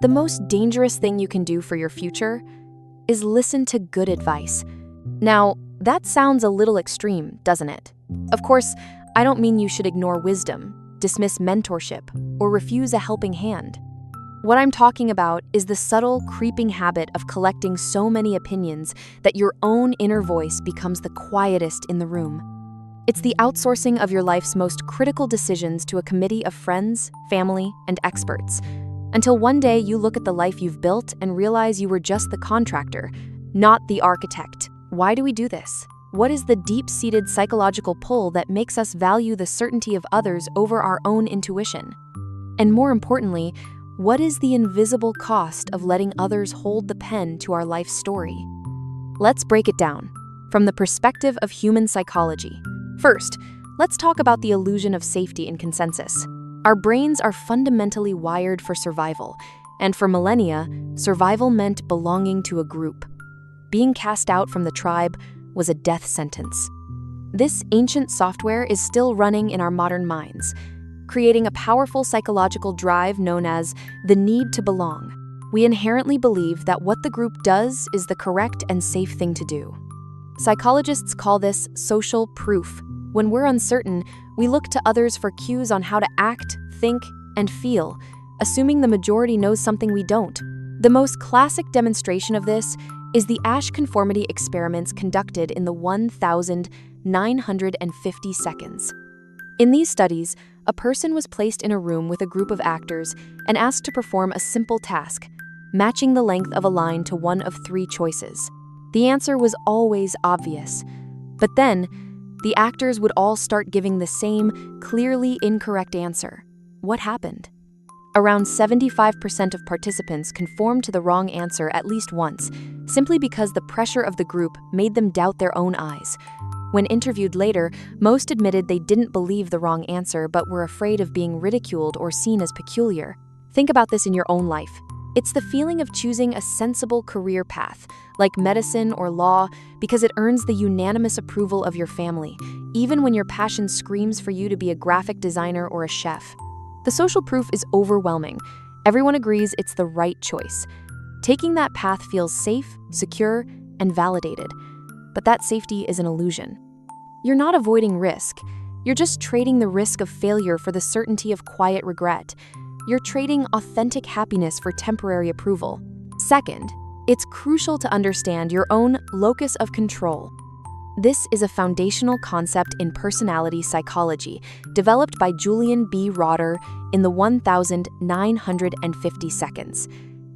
the most dangerous thing you can do for your future is listen to good advice. Now, that sounds a little extreme, doesn't it? Of course, I don't mean you should ignore wisdom, dismiss mentorship, or refuse a helping hand. What I'm talking about is the subtle, creeping habit of collecting so many opinions that your own inner voice becomes the quietest in the room. It's the outsourcing of your life's most critical decisions to a committee of friends, family, and experts, until one day you look at the life you've built and realize you were just the contractor, not the architect. Why do we do this? What is the deep-seated psychological pull that makes us value the certainty of others over our own intuition? And more importantly, what is the invisible cost of letting others hold the pen to our life story? Let's break it down from the perspective of human psychology. First, let's talk about the illusion of safety and consensus. Our brains are fundamentally wired for survival, and for millennia, survival meant belonging to a group. Being cast out from the tribe was a death sentence. This ancient software is still running in our modern minds, creating a powerful psychological drive known as the need to belong. We inherently believe that what the group does is the correct and safe thing to do. Psychologists call this social proof. When we're uncertain, we look to others for cues on how to act, think, and feel, assuming the majority knows something we don't. The most classic demonstration of this is the Asch conformity experiments conducted in the 1,950 seconds. In these studies, a person was placed in a room with a group of actors and asked to perform a simple task, matching the length of a line to one of three choices. The answer was always obvious, but then the actors would all start giving the same, clearly incorrect answer. What happened? Around 75% of participants conformed to the wrong answer at least once, simply because the pressure of the group made them doubt their own eyes. When interviewed later, most admitted they didn't believe the wrong answer but were afraid of being ridiculed or seen as peculiar. Think about this in your own life. It's the feeling of choosing a sensible career path, like medicine or law, because it earns the unanimous approval of your family, even when your passion screams for you to be a graphic designer or a chef. The social proof is overwhelming. Everyone agrees it's the right choice. Taking that path feels safe, secure, and validated. But that safety is an illusion. You're not avoiding risk. You're just trading the risk of failure for the certainty of quiet regret. You're trading authentic happiness for temporary approval. Second, it's crucial to understand your own locus of control. This is a foundational concept in personality psychology developed by Julian B. Rotter in the 1,950 seconds.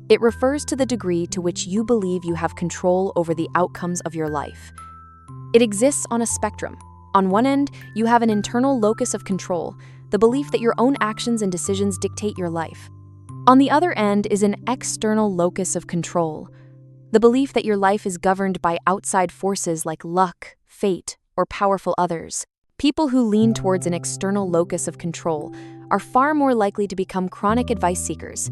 It refers to the degree to which you believe you have control over the outcomes of your life. It exists on a spectrum. On one end, you have an internal locus of control, the belief that your own actions and decisions dictate your life. On the other end is an external locus of control, the belief that your life is governed by outside forces like luck, fate, or powerful others. People who lean towards an external locus of control are far more likely to become chronic advice seekers.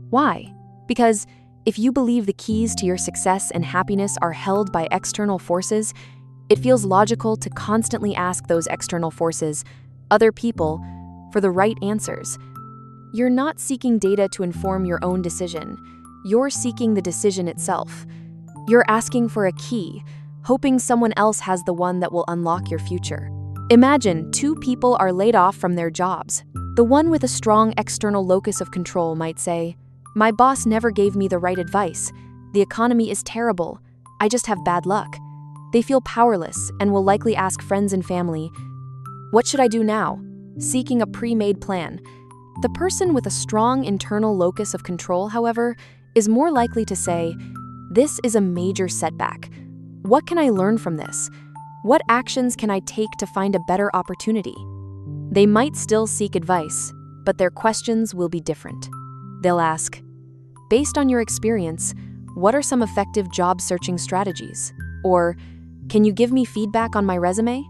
Why? Because if you believe the keys to your success and happiness are held by external forces, it feels logical to constantly ask those external forces, other people, for the right answers. You're not seeking data to inform your own decision. You're seeking the decision itself. You're asking for a key, hoping someone else has the one that will unlock your future. Imagine two people are laid off from their jobs. The one with a strong external locus of control might say, "My boss never gave me the right advice. The economy is terrible. I just have bad luck." They feel powerless and will likely ask friends and family, "What should I do now?" seeking a pre-made plan. The person with a strong internal locus of control, however, is more likely to say, "This is a major setback. What can I learn from this? What actions can I take to find a better opportunity?" They might still seek advice, but their questions will be different. They'll ask, "Based on your experience, what are some effective job searching strategies?" Or, "Can you give me feedback on my resume?"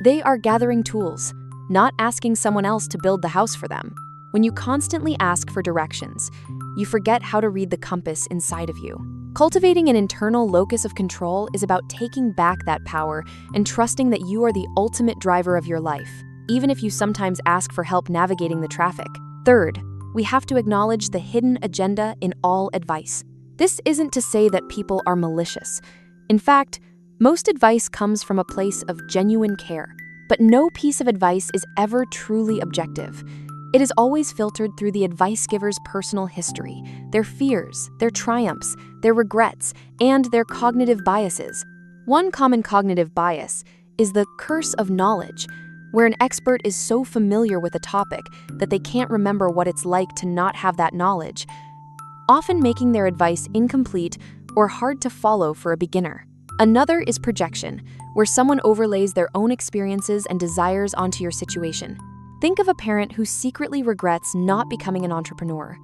They are gathering tools, not asking someone else to build the house for them. When you constantly ask for directions, you forget how to read the compass inside of you. Cultivating an internal locus of control is about taking back that power and trusting that you are the ultimate driver of your life, even if you sometimes ask for help navigating the traffic. Third, we have to acknowledge the hidden agenda in all advice. This isn't to say that people are malicious. In fact, most advice comes from a place of genuine care, but no piece of advice is ever truly objective. It is always filtered through the advice giver's personal history, their fears, their triumphs, their regrets, and their cognitive biases. One common cognitive bias is the curse of knowledge, where an expert is so familiar with a topic that they can't remember what it's like to not have that knowledge, often making their advice incomplete or hard to follow for a beginner. Another is projection, where someone overlays their own experiences and desires onto your situation. Think of a parent who secretly regrets not becoming an entrepreneur.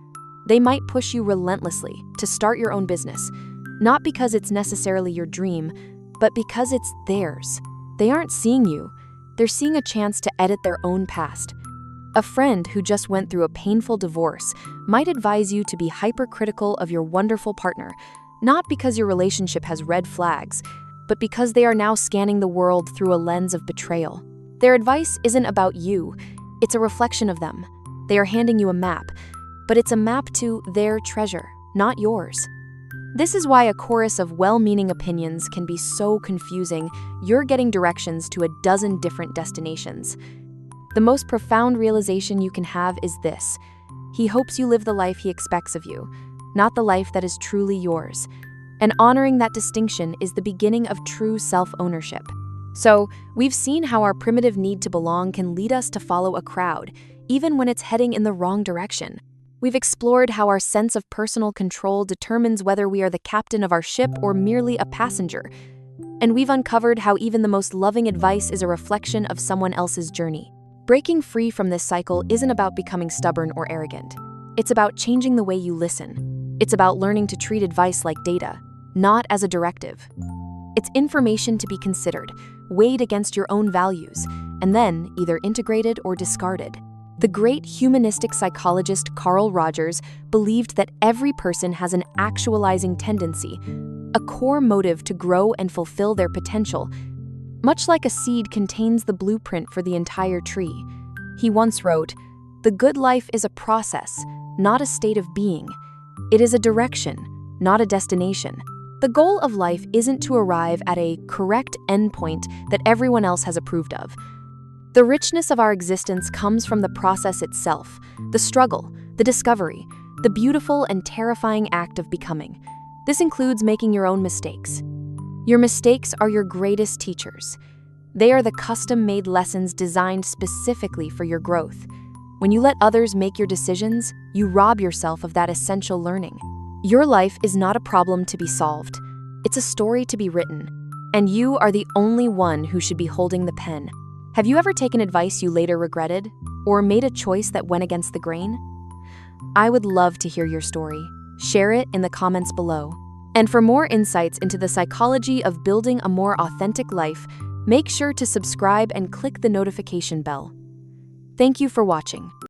They might push you relentlessly to start your own business, not because it's necessarily your dream, but because it's theirs. They aren't seeing you. They're seeing a chance to edit their own past. A friend who just went through a painful divorce might advise you to be hypercritical of your wonderful partner, not because your relationship has red flags, but because they are now scanning the world through a lens of betrayal. Their advice isn't about you, it's a reflection of them. They are handing you a map, but it's a map to their treasure, not yours. This is why a chorus of well-meaning opinions can be so confusing. You're getting directions to a dozen different destinations. The most profound realization you can have is this: he hopes you live the life he expects of you, not the life that is truly yours. And honoring that distinction is the beginning of true self-ownership. So, we've seen how our primitive need to belong can lead us to follow a crowd, even when it's heading in the wrong direction. We've explored how our sense of personal control determines whether we are the captain of our ship or merely a passenger. And we've uncovered how even the most loving advice is a reflection of someone else's journey. Breaking free from this cycle isn't about becoming stubborn or arrogant. It's about changing the way you listen. It's about learning to treat advice like data, not as a directive. It's information to be considered, weighed against your own values, and then either integrated or discarded. The great humanistic psychologist Carl Rogers believed that every person has an actualizing tendency, a core motive to grow and fulfill their potential, much like a seed contains the blueprint for the entire tree. He once wrote, "The good life is a process, not a state of being. It is a direction, not a destination." The goal of life isn't to arrive at a correct endpoint that everyone else has approved of. The richness of our existence comes from the process itself, the struggle, the discovery, the beautiful and terrifying act of becoming. This includes making your own mistakes. Your mistakes are your greatest teachers. They are the custom-made lessons designed specifically for your growth. When you let others make your decisions, you rob yourself of that essential learning. Your life is not a problem to be solved. It's a story to be written, and you are the only one who should be holding the pen. Have you ever taken advice you later regretted, or made a choice that went against the grain? I would love to hear your story. Share it in the comments below. And for more insights into the psychology of building a more authentic life, make sure to subscribe and click the notification bell. Thank you for watching.